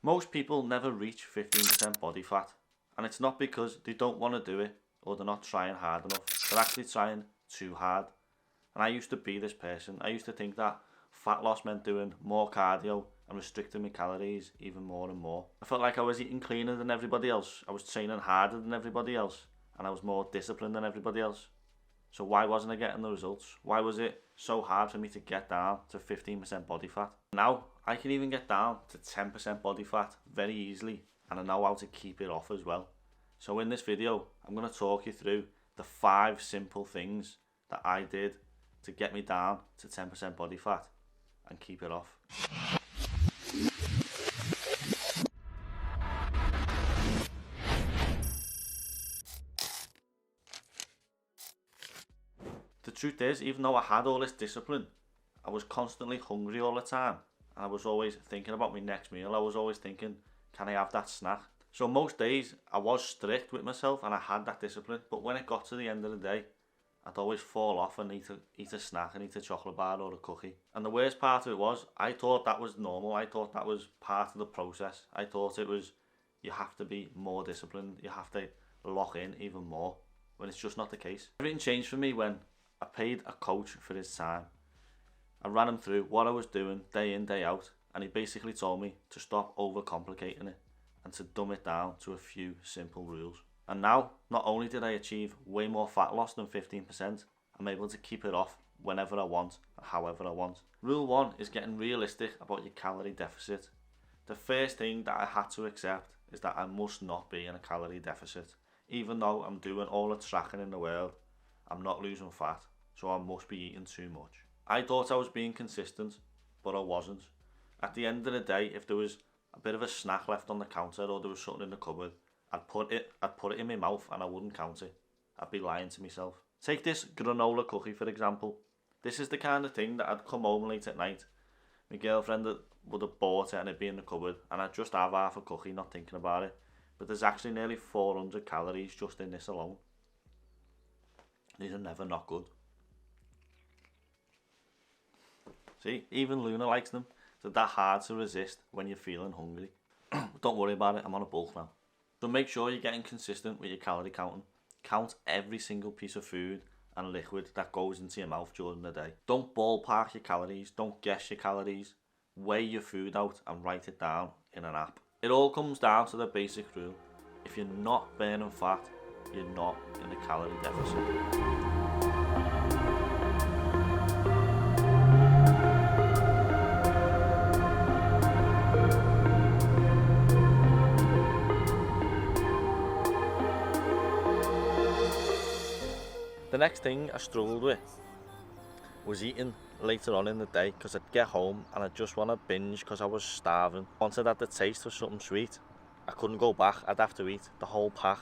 Most people never reach 15% body fat, and it's not because they don't want to do it or they're not trying hard enough. They're actually trying too hard. And I used to be this person. I used to think that fat loss meant doing more cardio and restricting my calories even more and more. I felt like I was eating cleaner than everybody else. I was training harder than everybody else, and I was more disciplined than everybody else. So why wasn't I getting the results? Why was it so hard for me to get down to 15% body fat? Now I can even get down to 10% body fat very easily, and I know how to keep it off as well. So in this video, I'm going to talk you through the 5 simple things that I did to get me down to 10% body fat and keep it off. The truth is, even though I had all this discipline, I was constantly hungry all the time, and I was always thinking about my next meal. I was always thinking, can I have that snack? So most days I was strict with myself and I had that discipline, but when it got to the end of the day, I'd always fall off and eat a snack and eat a chocolate bar or a cookie. And the worst part of it was, I thought that was normal. I thought that was part of the process. I thought it was, you have to be more disciplined. You have to lock in even more, when it's just not the case. Everything changed for me when I paid a coach for his time. I ran him through what I was doing day in, day out, and he basically told me to stop overcomplicating it and to dumb it down to a few simple rules. And now, not only did I achieve way more fat loss than 15%, I'm able to keep it off whenever I want, however I want. Rule 1 is getting realistic about your calorie deficit. The first thing that I had to accept is that I must not be in a calorie deficit. Even though I'm doing all the tracking in the world, I'm not losing fat, so I must be eating too much. I thought I was being consistent, but I wasn't. At the end of the day, if there was a bit of a snack left on the counter or there was something in the cupboard, I'd put it in my mouth and I wouldn't count it. I'd be lying to myself. Take this granola cookie for example. This is the kind of thing that I'd come home late at night. My girlfriend would have bought it and it'd be in the cupboard, and I'd just have half a cookie, not thinking about it. But there's actually nearly 400 calories just in this alone. These are never not good. See, even Luna likes them. They're that hard to resist when you're feeling hungry. Don't worry about it, I'm on a bulk now. So make sure you're getting consistent with your calorie counting. Count every single piece of food and liquid that goes into your mouth during the day. Don't ballpark your calories, don't guess your calories. Weigh your food out and write it down in an app. It all comes down to the basic rule. If you're not burning fat, you're not in a calorie deficit. The next thing I struggled with was eating later on in the day, because I'd get home and I'd just want to binge because I was starving. Once I'd had the taste of something sweet, I couldn't go back. I'd have to eat the whole pack,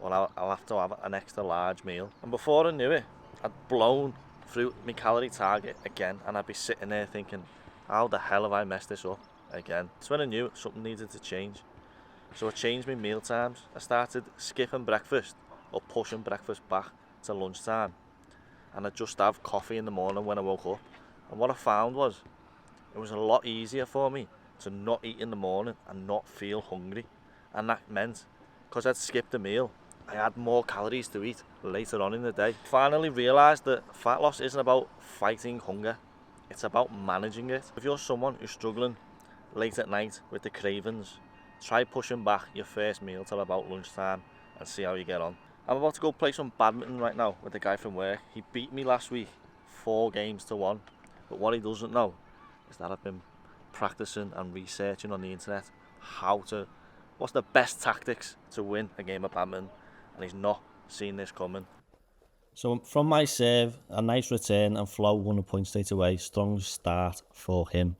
or I'll have to have an extra large meal. And before I knew it, I'd blown through my calorie target again, and I'd be sitting there thinking, how the hell have I messed this up again? That's when I knew something needed to change. So I changed my meal times. I started skipping breakfast or pushing breakfast back to lunchtime, and I'd just have coffee in the morning when I woke up. And what I found was, it was a lot easier for me to not eat in the morning and not feel hungry. And that meant, because I'd skipped a meal, I had more calories to eat later on in the day. Finally realised that fat loss isn't about fighting hunger, it's about managing it. If you're someone who's struggling late at night with the cravings, try pushing back your first meal till about lunchtime and see how you get on. I'm about to go play some badminton right now with the guy from work. He beat me last week 4 games to 1. But what he doesn't know is that I've been practicing and researching on the internet what's the best tactics to win a game of badminton, and he's not seen this coming. So from my serve, a nice return, and Flo won a point straight away. Strong start for him.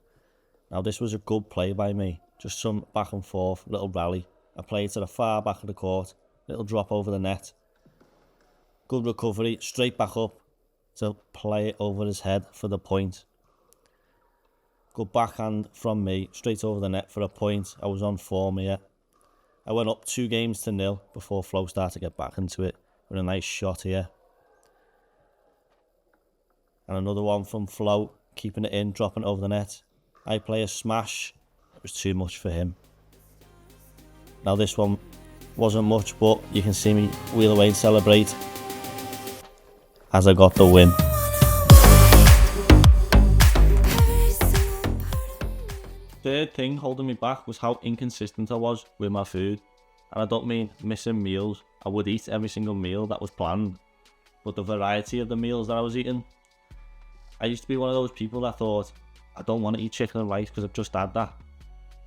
Now this was a good play by me. Just some back and forth, little rally. I played to the far back of the court. Little drop over the net. Good recovery, straight back up to play it over his head for the point. Good backhand from me, straight over the net for a point. I was on form here. I went up 2 games to 0 before Flo started to get back into it with a nice shot here. And another one from Flo, keeping it in, dropping it over the net. I play a smash. It was too much for him. Now this one wasn't much, but you can see me wheel away and celebrate as I got the win. Third thing holding me back was how inconsistent I was with my food. And I don't mean missing meals. I would eat every single meal that was planned, but the variety of the meals that I was eating. I used to be one of those people that thought, I don't want to eat chicken and rice because I've just had that.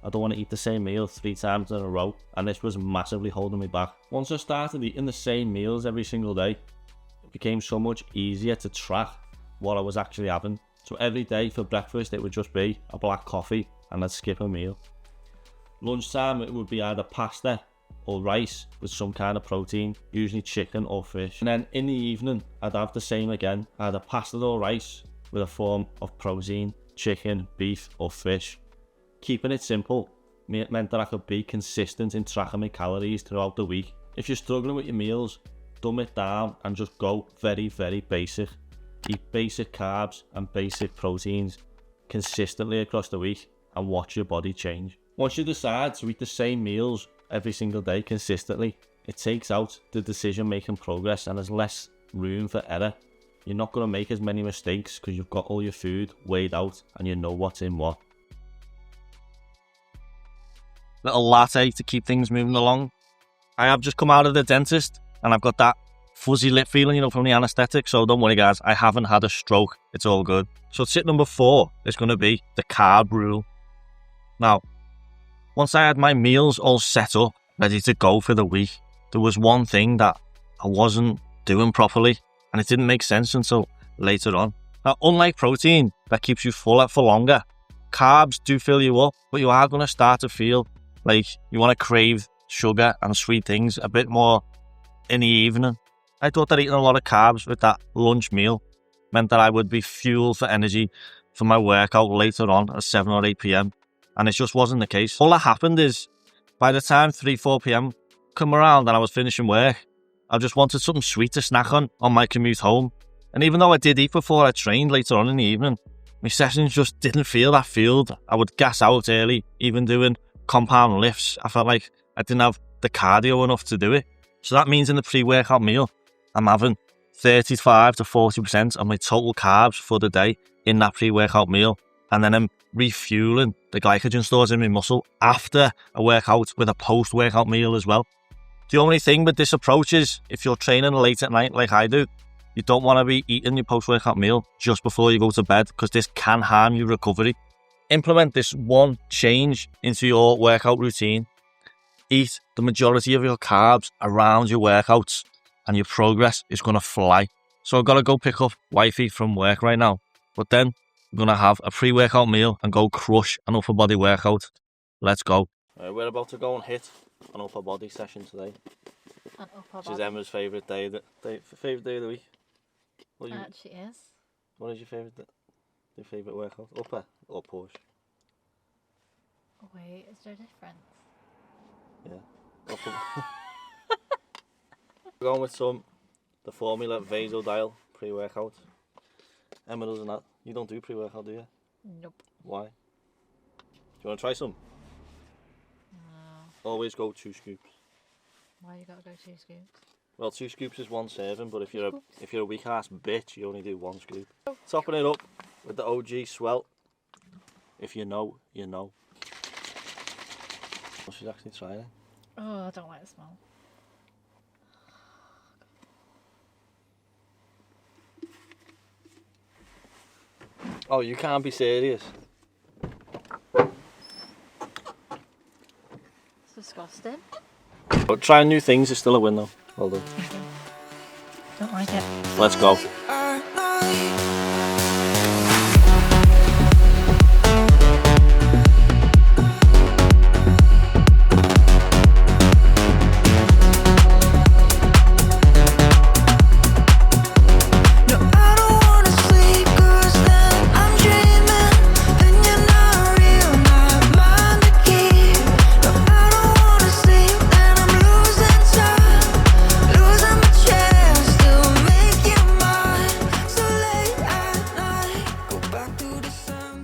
I don't want to eat the same meal 3 times in a row, and this was massively holding me back. Once I started eating the same meals every single day, it became so much easier to track what I was actually having. So every day for breakfast it would just be a black coffee and I'd skip a meal. Lunchtime it would be either pasta or rice with some kind of protein, usually chicken or fish. And then in the evening I'd have the same again, either pasta or rice with a form of protein, chicken, beef or fish. Keeping it simple meant that I could be consistent in tracking my calories throughout the week. If you're struggling with your meals, dumb it down and just go very basic. Eat basic carbs and basic proteins consistently across the week and watch your body change. Once you decide to eat the same meals every single day consistently, it takes out the decision making progress and there's less room for error. You're not going to make as many mistakes because you've got all your food weighed out and you know what's in what. Little latte to keep things moving along. I have just come out of the dentist and I've got that fuzzy lip feeling, you know, from the anaesthetic, so don't worry guys, I haven't had a stroke, it's all good. So tip number 4 is going to be the carb rule. Now, once I had my meals all set up, ready to go for the week, there was one thing that I wasn't doing properly, and it didn't make sense until later on. Now, unlike protein that keeps you full for longer, carbs do fill you up, but you are going to start to feel like you want to crave sugar and sweet things a bit more in the evening. I thought that eating a lot of carbs with that lunch meal meant that I would be fueled for energy for my workout later on at 7 or 8 p.m. And it just wasn't the case. All that happened is by the time 3-4 p.m. come around and I was finishing work, I just wanted something sweet to snack on my commute home. And even though I did eat before I trained later on in the evening, my sessions just didn't feel that fueled. I would gas out early, even doing compound lifts. I felt like I didn't have the cardio enough to do it. So that means in the pre-workout meal, I'm having 35 to 40% of my total carbs for the day in that pre-workout meal. And then I'm refueling the glycogen stores in my muscle after a workout with a post-workout meal as well. The only thing with this approach is if you're training late at night like I do, you don't want to be eating your post-workout meal just before you go to bed because this can harm your recovery. Implement this one change into your workout routine. Eat the majority of your carbs around your workouts and your progress is going to fly. So I've got to go pick up wifey from work right now. But then I'm going to have a pre-workout meal and go crush an upper body workout. Let's go. We're about to go and hit an upper body session today. An upper Which body. is Emma's favourite day, favourite day of the week. It actually is. What is your favourite workout? Upper or push? Oh wait, is there a difference? Yeah. Upper. We're going with the Formula Vasodial pre-workout. Emma doesn't that. You don't do pre-workout, do you? Nope. Why? Do you want to try some? No. Always go 2 scoops. Why you gotta go 2 scoops? Well, 2 scoops is 1 serving, but if you're a weak ass bitch, you only do 1 scoop. Topping it up with the OG Swell. If you know, you know. Well, she's actually trying it. Oh, I don't like the smell. Oh, you can't be serious. It's disgusting. But trying new things is still a win though. Well done. Don't like it. Let's go.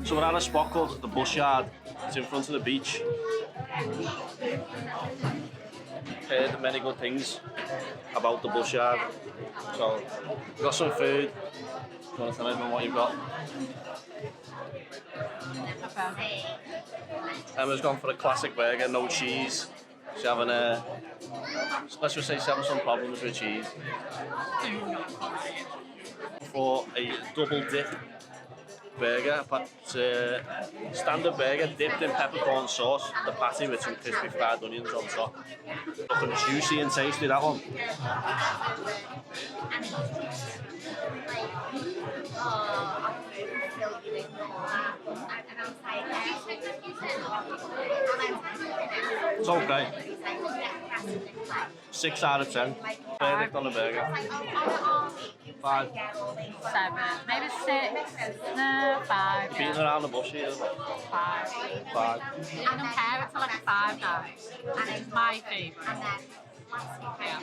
So we're at a spot called the Bush Yard. It's in front of the beach. heard many good things about the bush yard. So, we've got some food. You want to tell everyone what you've got? Emma's gone for a classic burger, no cheese. She's having let's just say she's having some problems with cheese. For a double dip burger, but standard burger dipped in peppercorn sauce, the patty with some crispy fried onions on top. Looking juicy and tasty, that one. It's okay. 6 out of 10. Verdict on the burger. 5. 7, maybe 6. No, 5. Beating around the bush here. 5. 5. I don't care, it's like a 5 guys. And it's my favourite. Yeah.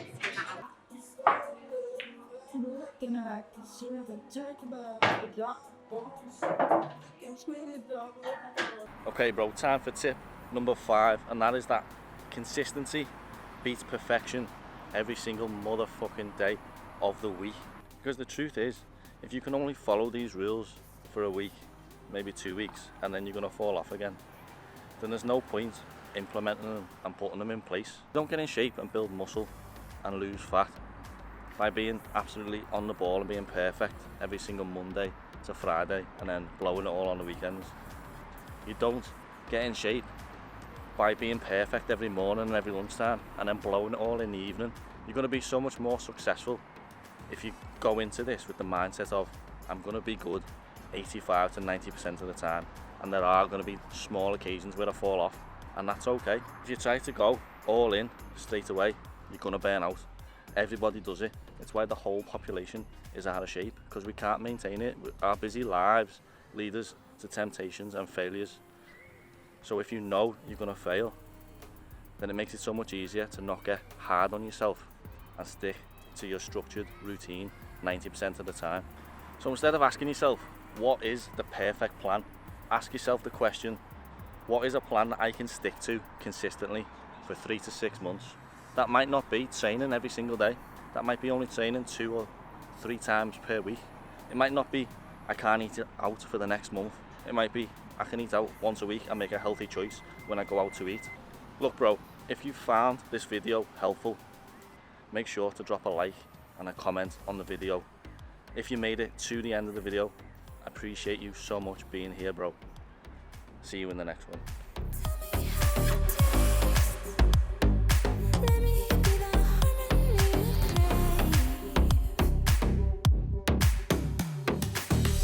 Okay bro, time for tip number 5, and that is that consistency beats perfection every single motherfucking day of the week. Because the truth is, if you can only follow these rules for a week, maybe 2 weeks, and then you're gonna fall off again, then there's no point implementing them and putting them in place. Don't get in shape and build muscle and lose fat by being absolutely on the ball and being perfect every single Monday to Friday and then blowing it all on the weekends. You don't get in shape by being perfect every morning and every lunchtime and then blowing it all in the evening. You're going to be so much more successful if you go into this with the mindset of, I'm going to be good 85 to 90% of the time, and there are going to be small occasions where I fall off, and that's okay. If you try to go all in straight away, you're going to burn out. Everybody does it. It's why the whole population is out of shape, because we can't maintain it. Our busy lives lead us to temptations and failures. So if you know you're going to fail, then it makes it so much easier to not get hard on yourself and stick to your structured routine 90% of the time. So instead of asking yourself, what is the perfect plan? Ask yourself the question, what is a plan that I can stick to consistently for 3 to 6 months? That might not be training every single day. That might be only training 2 or 3 times per week. It might not be, I can't eat out for the next month. It might be, I can eat out once a week and make a healthy choice when I go out to eat. Look bro, if you found this video helpful, make sure to drop a like and a comment on the video. If you made it to the end of the video, I appreciate you so much being here bro. See you in the next one.